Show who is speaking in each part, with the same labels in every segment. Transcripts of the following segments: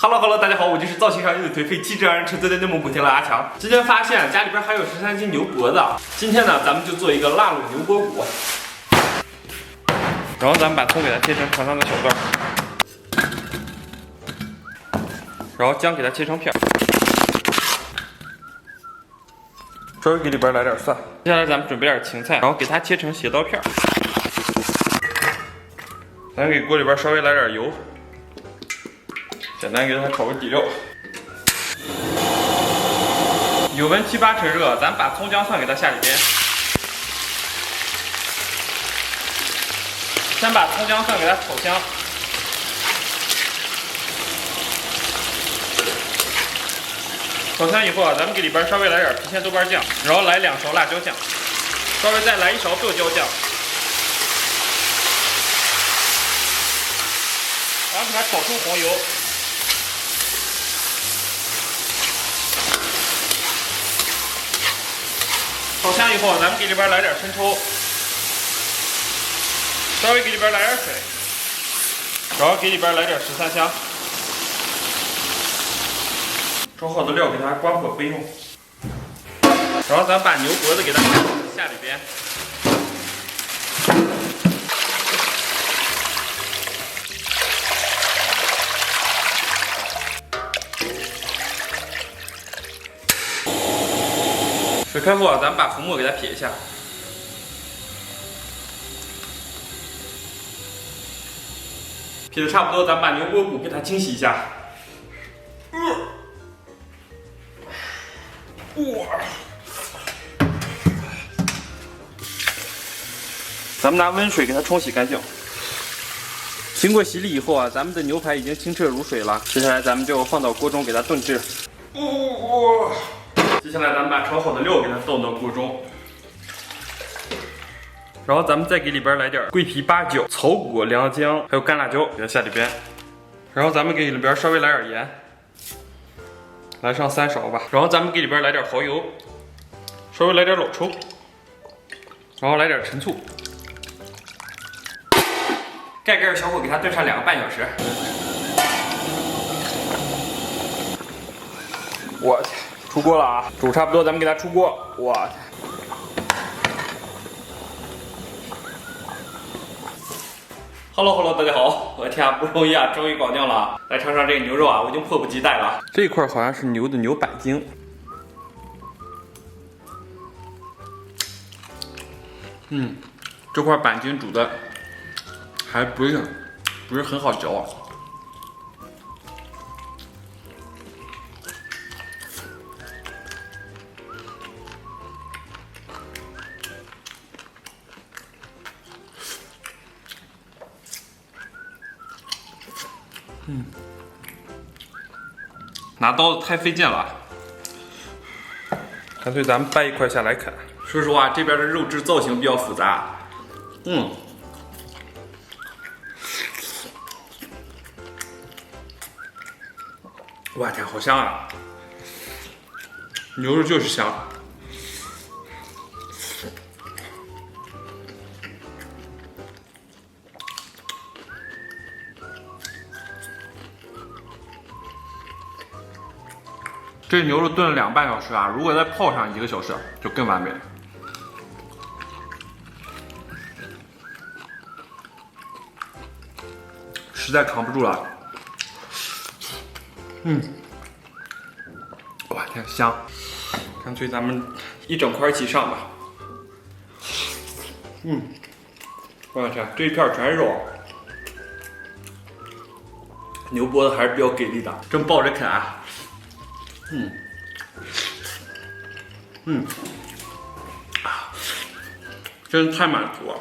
Speaker 1: Hello， 大家好，我就是造型上有点颓废、气质让人沉醉的内蒙古铁佬阿强。今天发现家里边还有13斤牛脖子，今天呢，咱们就做一个辣卤牛脖骨。然后咱们把葱给它切成长长的小段，然后姜给它切成片，稍微给里边来点蒜。接下来咱们准备点芹菜，然后给它切成斜刀片。咱给锅里边稍微来点油。 简单给它炒个底料，油温7、8成热，咱把葱姜蒜给它下里边，先把葱姜蒜给它炒香，炒香以后啊，咱们给里边稍微来点郫县豆瓣酱，然后来2勺辣椒酱，稍微再来1勺剁椒酱，然后给它炒出黄油。 炒香以后，咱们给里边来点生抽，稍微给里边来点水，然后给里边来点13香，炒好的料给它关火备用。然后咱把牛脖子给它下里边，水开后啊，咱们把浮沫给它撇一下。撇的差不多，咱们把牛脖骨给它清洗一下。咱们拿温水给它冲洗干净。经过洗礼以后啊，咱们的牛排已经清澈如水了。接下来咱们就放到锅中给它炖制。接下来咱们把炒好的料给它倒到锅中，然后咱们再给里边来点桂皮、八角、草果、良姜，还有干辣椒，给它下里边。然后咱们给里边稍微来点盐，来上3勺吧。然后咱们给里边来点蚝油，稍微来点老抽，然后来点陈醋，盖盖小火给它炖上2个半小时。我去。 出锅了啊！煮差不多，咱们给它出锅。我去 ！Hello， 大家好！我的天啊，不容易啊，终于搞定了！来尝尝这个牛肉啊，我已经迫不及待了。这一块好像是牛的牛板筋，这块板筋煮的还不是很好嚼啊。 拿刀子太费劲了，干脆咱们掰一块下来啃。说实话，这边的肉质造型比较复杂。我天，好香啊！牛肉就是香。 这牛肉炖了2个半小时啊，如果再泡上1个小时，就更完美了。实在扛不住了，哇天，香！干脆咱们一整块一起上吧。我天，这一片全是肉，牛脖子还是比较给力的，正抱着啃啊。 真的太满足了。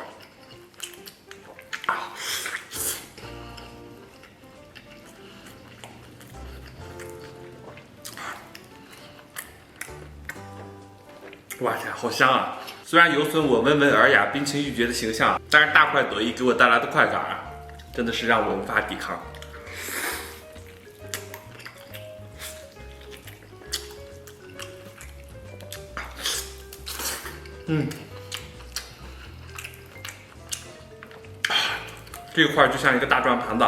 Speaker 1: 哇天，好香啊！虽然有损我温文尔雅、冰清玉洁的形象，但是大快朵颐给我带来的快感啊，真的是让我无法抵抗。这一块就像一个大转盘子，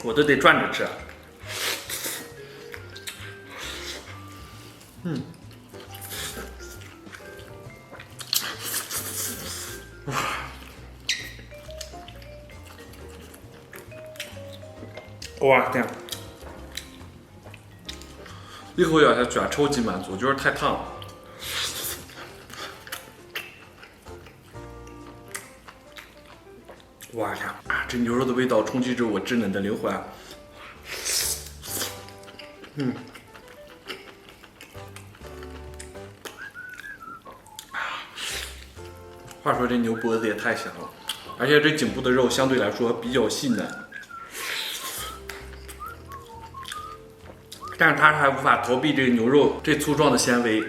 Speaker 1: 我都得转着吃。哇天！一口咬下去啊，超级满足，就是太烫了。哇天！这牛肉的味道冲击着我稚嫩的灵魂。话说这牛脖子也太香了，而且这颈部的肉相对来说比较细嫩，但是它还无法逃避这个牛肉这粗壮的纤维。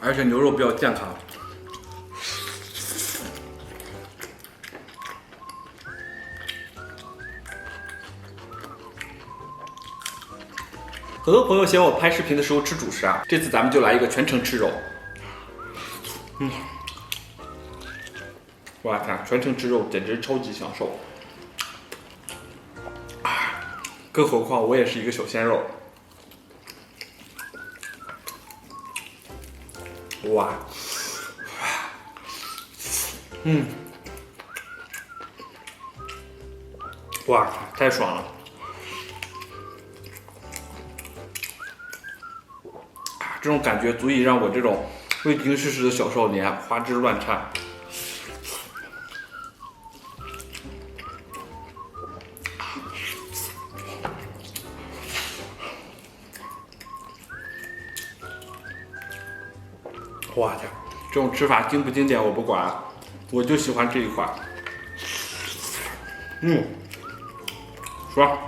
Speaker 1: 而且牛肉比较健康。很多朋友嫌我拍视频的时候吃主食啊，这次咱们就来一个全程吃肉。哇，看全程吃肉简直超级享受。更何况我也是一个小鲜肉。哇，哇，太爽了！这种感觉足以让我这种未经世事的小少年花枝乱颤。哇天，这种吃法经不经典我不管，我就喜欢这一款。爽。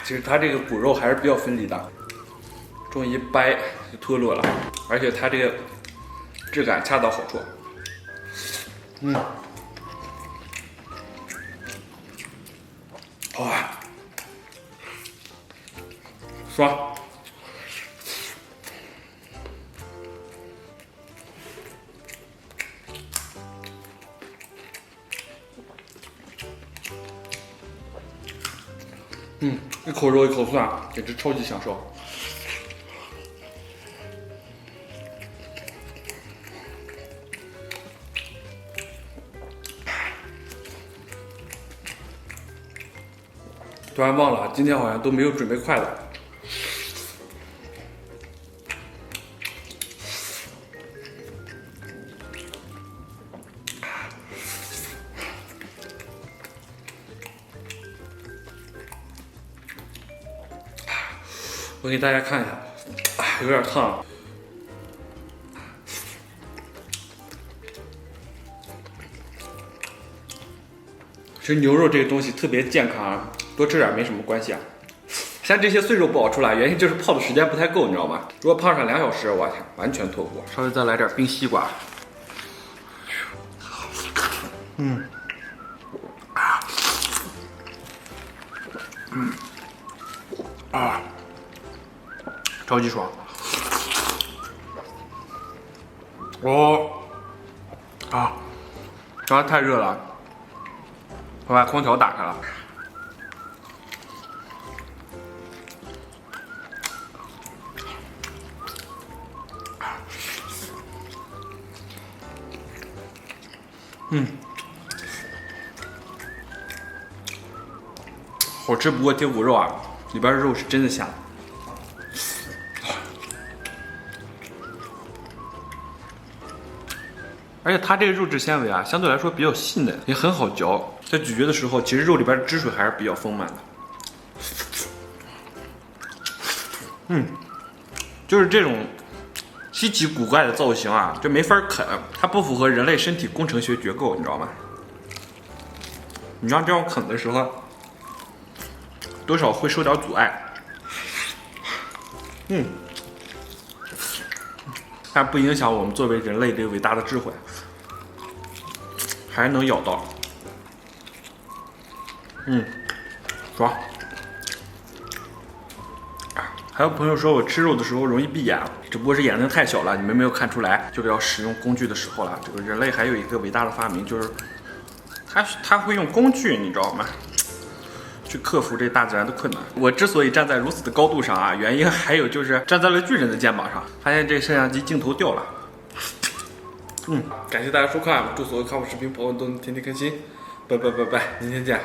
Speaker 1: 其实它这个骨肉还是比较分离的，这么一掰就脱落了，而且它这个质感恰到好处。哇，爽！一口肉一口蒜，简直超级享受。突然忘了，今天好像都没有准备筷子。我给大家看一下，有点烫。其实牛肉这个东西特别健康啊，多吃点没什么关系啊。像这些碎肉不好出来，原因就是泡的时间不太够，你知道吗？如果泡上2小时，我天，完全脱骨。稍微再来点冰西瓜。超级爽！刚才太热了，我把空调打开了。好吃不过贴骨肉啊，里边的肉是真的香。而且它这个肉质纤维啊，相对来说比较细嫩，也很好嚼。在咀嚼的时候，其实肉里边的汁水还是比较丰满的。就是这种稀奇古怪的造型啊，就没法啃，它不符合人类身体工程学结构，你知道吗？你要这样啃的时候，多少会受点阻碍。但不影响我们作为人类的伟大的智慧，还能咬到。爽。还有朋友说我吃肉的时候容易闭眼，只不过是眼睛太小了，你们没有看出来，就是要使用工具的时候了。这个人类还有一个伟大的发明，就是他会用工具，你知道吗？去克服这大自然的困难。我之所以站在如此的高度上啊，原因还有就是站在了巨人的肩膀上，发现这摄像机镜头掉了。感谢大家收看，祝所有看我视频朋友都能天天开心，拜拜拜拜，明天见。